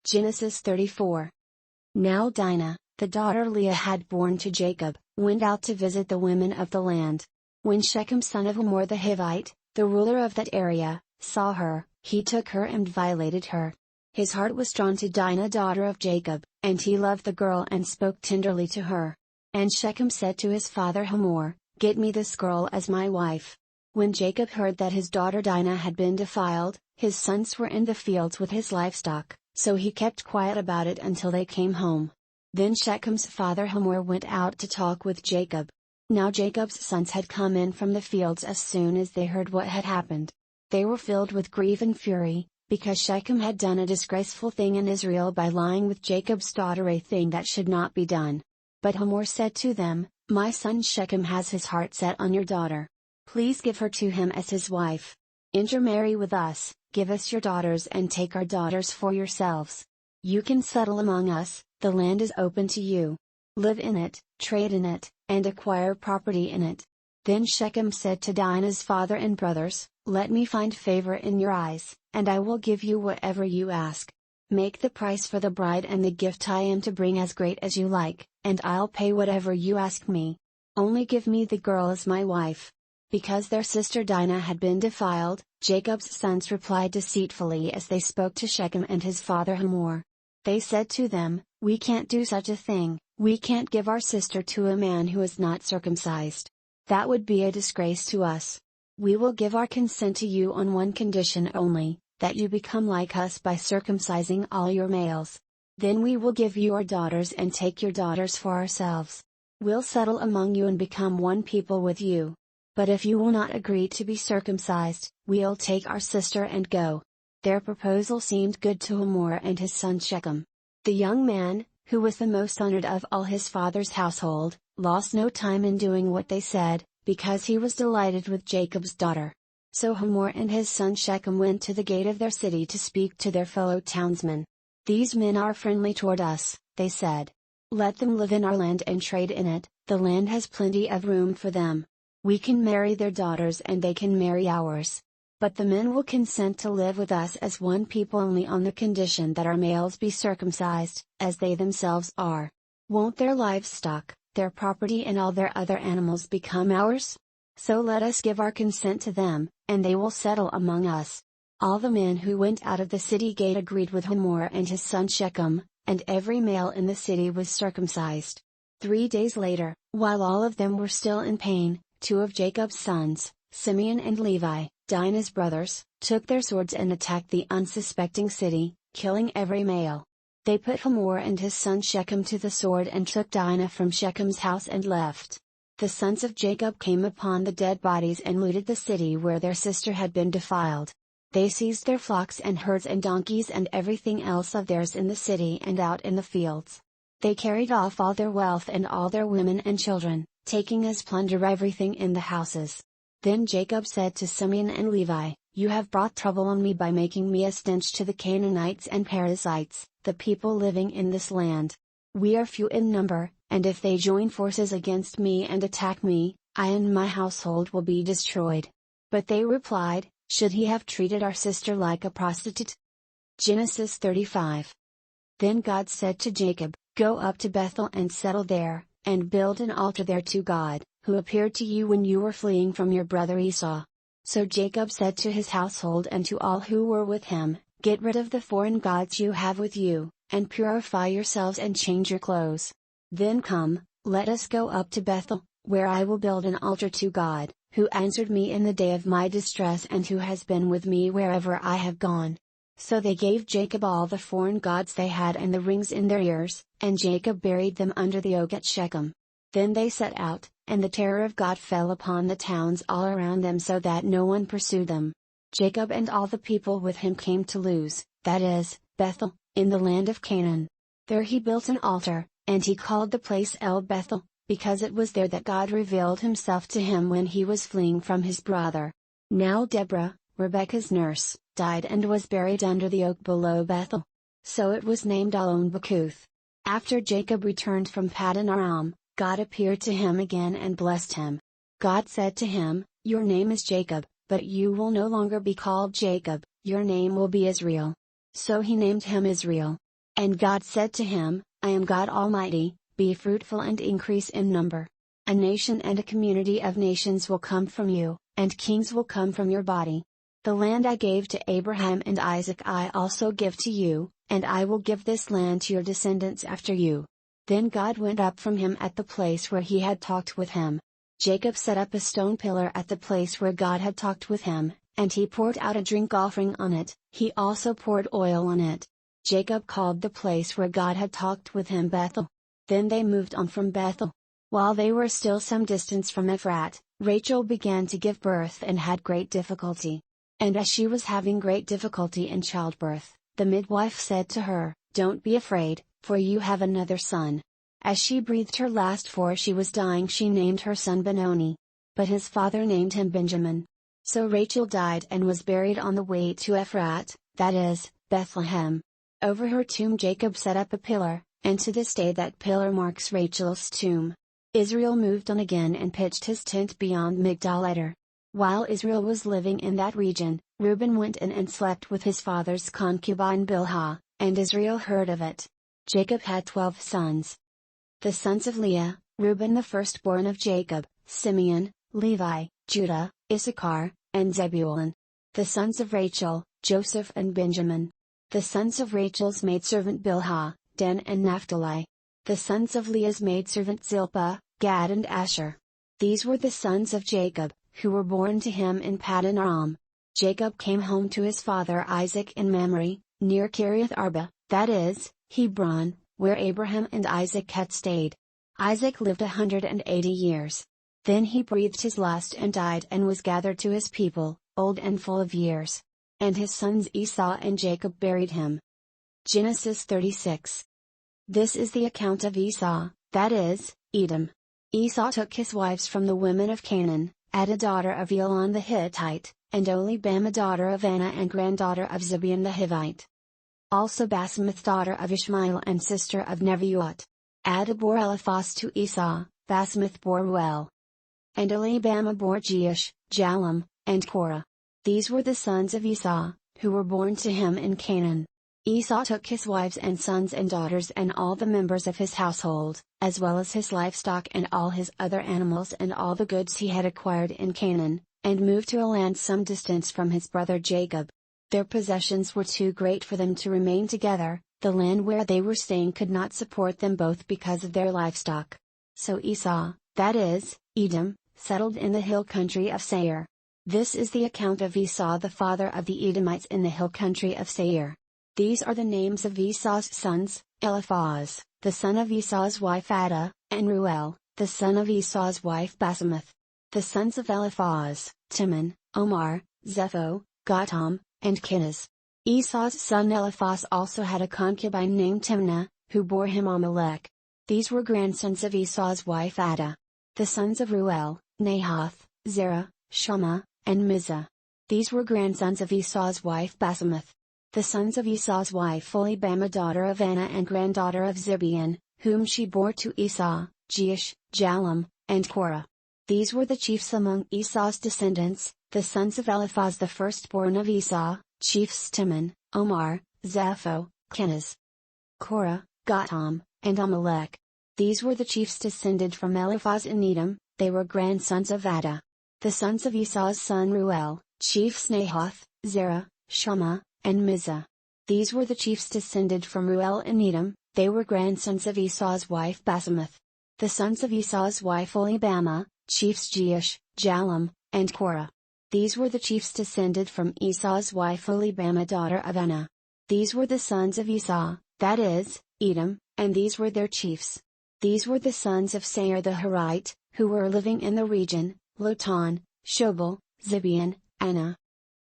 Genesis 34. Now Dinah, the daughter Leah had borne to Jacob, went out to visit the women of the land. When Shechem son of Hamor the Hivite, the ruler of that area, saw her, he took her and violated her. His heart was drawn to Dinah daughter of Jacob, and he loved the girl and spoke tenderly to her. And Shechem said to his father Hamor, "Get me this girl as my wife." When Jacob heard that his daughter Dinah had been defiled, his sons were in the fields with his livestock, so he kept quiet about it until they came home. Then Shechem's father Hamor went out to talk with Jacob. Now Jacob's sons had come in from the fields as soon as they heard what had happened. They were filled with grief and fury, because Shechem had done a disgraceful thing in Israel by lying with Jacob's daughter, a thing that should not be done. But Hamor said to them, "My son Shechem has his heart set on your daughter. Please give her to him as his wife. Intermarry with us, give us your daughters and take our daughters for yourselves. You can settle among us, the land is open to you. Live in it, trade in it, and acquire property in it." Then Shechem said to Dinah's father and brothers, "Let me find favor in your eyes, and I will give you whatever you ask. Make the price for the bride and the gift I am to bring as great as you like, and I'll pay whatever you ask me. Only give me the girl as my wife." Because their sister Dinah had been defiled, Jacob's sons replied deceitfully as they spoke to Shechem and his father Hamor. They said to them, "We can't do such a thing, we can't give our sister to a man who is not circumcised. That would be a disgrace to us. We will give our consent to you on one condition only, that you become like us by circumcising all your males. Then we will give you our daughters and take your daughters for ourselves. We'll settle among you and become one people with you. But if you will not agree to be circumcised, we'll take our sister and go." Their proposal seemed good to Hamor and his son Shechem. The young man, who was the most honored of all his father's household, lost no time in doing what they said, because he was delighted with Jacob's daughter. So Hamor and his son Shechem went to the gate of their city to speak to their fellow townsmen. "These men are friendly toward us," they said. "Let them live in our land and trade in it, the land has plenty of room for them. We can marry their daughters and they can marry ours. But the men will consent to live with us as one people only on the condition that our males be circumcised, as they themselves are. Won't their livestock, their property and all their other animals become ours? So let us give our consent to them, and they will settle among us." All the men who went out of the city gate agreed with Hamor and his son Shechem, and every male in the city was circumcised. 3 days later, while all of them were still in pain, 2 of Jacob's sons, Simeon and Levi, Dinah's brothers, took their swords and attacked the unsuspecting city, killing every male. They put Hamor and his son Shechem to the sword and took Dinah from Shechem's house and left. The sons of Jacob came upon the dead bodies and looted the city where their sister had been defiled. They seized their flocks and herds and donkeys and everything else of theirs in the city and out in the fields. They carried off all their wealth and all their women and children, taking as plunder everything in the houses. Then Jacob said to Simeon and Levi, "You have brought trouble on me by making me a stench to the Canaanites and Perizzites, the people living in this land. We are few in number, and if they join forces against me and attack me, I and my household will be destroyed." But they replied, "Should he have treated our sister like a prostitute?" Genesis 35. Then God said to Jacob, "Go up to Bethel and settle there, and build an altar there to God, who appeared to you when you were fleeing from your brother Esau." So Jacob said to his household and to all who were with him, "Get rid of the foreign gods you have with you, and purify yourselves and change your clothes. Then come, let us go up to Bethel, where I will build an altar to God, who answered me in the day of my distress and who has been with me wherever I have gone." So they gave Jacob all the foreign gods they had and the rings in their ears, and Jacob buried them under the oak at Shechem. Then they set out, and the terror of God fell upon the towns all around them so that no one pursued them. Jacob and all the people with him came to Luz, that is, Bethel, in the land of Canaan. There he built an altar, and he called the place El Bethel, because it was there that God revealed himself to him when he was fleeing from his brother. Now Deborah, Rebekah's nurse, died and was buried under the oak below Bethel. So it was named Allon-Bacuth. After Jacob returned from Paddan Aram, God appeared to him again and blessed him. God said to him, "Your name is Jacob, but you will no longer be called Jacob, your name will be Israel." So he named him Israel. And God said to him, I am God Almighty, be fruitful and increase in number. A nation and a community of nations will come from you, and kings will come from your body. The land I gave to Abraham and Isaac I also give to you, and I will give this land to your descendants after you. Then God went up from him at the place where he had talked with him. Jacob set up a stone pillar at the place where God had talked with him, and he poured out a drink offering on it, he also poured oil on it. Jacob called the place where God had talked with him Bethel. Then they moved on from Bethel. While they were still some distance from Ephrat, Rachel began to give birth and had great difficulty. And as she was having great difficulty in childbirth, the midwife said to her, Don't be afraid, for you have another son. As she breathed her last for she was dying she named her son Benoni. But his father named him Benjamin. So Rachel died and was buried on the way to Ephrat, that is, Bethlehem. Over her tomb Jacob set up a pillar, and to this day that pillar marks Rachel's tomb. Israel moved on again and pitched his tent beyond Migdal-eder. While Israel was living in that region, Reuben went in and slept with his father's concubine Bilhah, and Israel heard of it. Jacob had 12 sons. The sons of Leah, Reuben the firstborn of Jacob, Simeon, Levi, Judah, Issachar, and Zebulun. The sons of Rachel, Joseph and Benjamin. The sons of Rachel's maidservant Bilhah, Dan and Naphtali. The sons of Leah's maidservant Zilpah, Gad and Asher. These were the sons of Jacob, who were born to him in Paddan Aram. Jacob came home to his father Isaac in Mamre, near Kiriath Arba, that is, Hebron, where Abraham and Isaac had stayed. Isaac lived 180 years. Then he breathed his last and died and was gathered to his people, old and full of years. And his sons Esau and Jacob buried him. Genesis 36. This is the account of Esau, that is, Edom. Esau took his wives from the women of Canaan, Adah daughter of Elon the Hittite, and Oholibamah daughter of Anah and granddaughter of Zibeon the Hivite. Also Basemath daughter of Ishmael and sister of Neviot. Adah bore Eliphaz to Esau, Basemath bore Ruel. And Oholibamah bore Jeush, Jalem, and Korah. These were the sons of Esau, who were born to him in Canaan. Esau took his wives and sons and daughters and all the members of his household, as well as his livestock and all his other animals and all the goods he had acquired in Canaan, and moved to a land some distance from his brother Jacob. Their possessions were too great for them to remain together, the land where they were staying could not support them both because of their livestock. So Esau, that is, Edom, settled in the hill country of Seir. This is the account of Esau the father of the Edomites in the hill country of Seir. These are the names of Esau's sons, Eliphaz, the son of Esau's wife Adah, and Ruel, the son of Esau's wife Basemath. The sons of Eliphaz, Timon, Omar, Zepho, Gatam, and Kenaz. Esau's son Eliphaz also had a concubine named Timnah, who bore him Amalek. These were grandsons of Esau's wife Adah. The sons of Ruel, Nahath, Zerah, Shammah, and Mizah. These were grandsons of Esau's wife Basemath. The sons of Esau's wife Oholibamah daughter of Anah and granddaughter of Zibeon, whom she bore to Esau, Jeush, Jalem, and Korah. These were the chiefs among Esau's descendants, the sons of Eliphaz the firstborn of Esau, chiefs Timon, Omar, Zepho, Kenaz, Korah, Gatam, and Amalek. These were the chiefs descended from Eliphaz in Edom, they were grandsons of Adah. The sons of Esau's son Ruel, chiefs Nahath, Zerah, Shammah, and Mizah. These were the chiefs descended from Ruel in Edom, they were grandsons of Esau's wife Basemath. The sons of Esau's wife Oholibamah, chiefs Jeush, Jalem, and Korah. These were the chiefs descended from Esau's wife Oholibamah daughter of Anah. These were the sons of Esau, that is, Edom, and these were their chiefs. These were the sons of Seir the Horite, who were living in the region, Lotan, Shobal, Zibeon, Anah,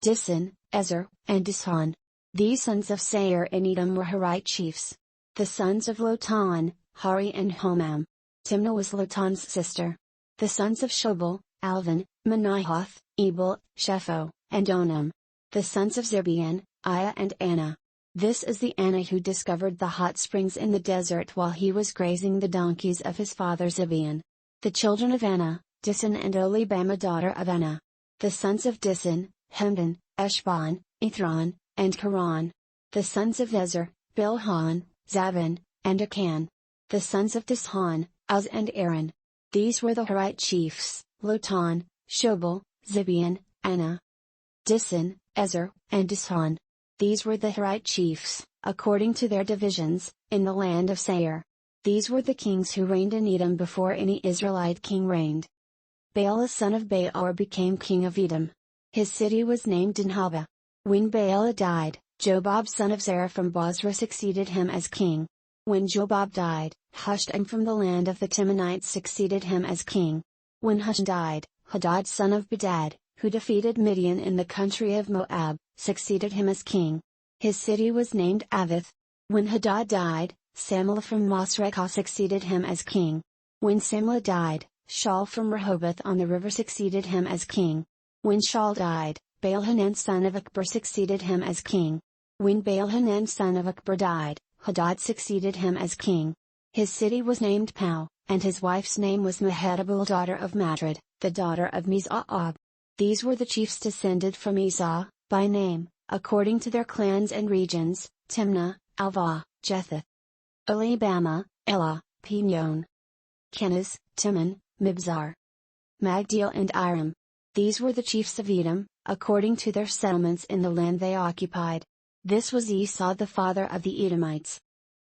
Disan, Ezer, and Dishan. These sons of Seir in Edom were Horite chiefs. The sons of Lotan, Hari and Homam. Timnah was Lotan's sister. The sons of Shobal, Alvan, Manahath, Ebal, Shepho, and Onam. The sons of Zibeon, Aiah and Anah. This is the Anah who discovered the hot springs in the desert while he was grazing the donkeys of his father Zibeon. The children of Anah, Disan and Oholibamah daughter of Anah. The sons of Disan, Hemdan, Eshban, Ithran, and Karan. The sons of Ezer, Bilhan, Zavan, and Akan. The sons of Dishon, Uz and Aaron. These were the Horite chiefs, Lotan, Shobal, Zibeon, Anna, Disan, Ezer, and Dishon. These were the Horite chiefs, according to their divisions, in the land of Seir. These were the kings who reigned in Edom before any Israelite king reigned. Baalah son of Beor became king of Edom. His city was named Dinhabah. When Baalah died, Jobab son of Zerah from Bozrah succeeded him as king. When Jobab died, Husham from the land of the Timonites succeeded him as king. When Husham died, Hadad son of Bedad, who defeated Midian in the country of Moab, succeeded him as king. His city was named Avith. When Hadad died, Samlah from Masrekah succeeded him as king. When Samlah died, Shaul from Rehoboth on the river succeeded him as king. When Shaul died, Baalhanan son of Akbar succeeded him as king. When Baalhanan son of Akbar died, Hadad succeeded him as king. His city was named Pau, and his wife's name was Mehetabel daughter of Matred, the daughter of Mizah. These were the chiefs descended from Esau, by name, according to their clans and regions: Timnah, Alvah, Jetheth, Alibama, Elah, Pinon, Kenaz, Timon, Mibzar, Magdiel and Iram. These were the chiefs of Edom, according to their settlements in the land they occupied. This was Esau the father of the Edomites.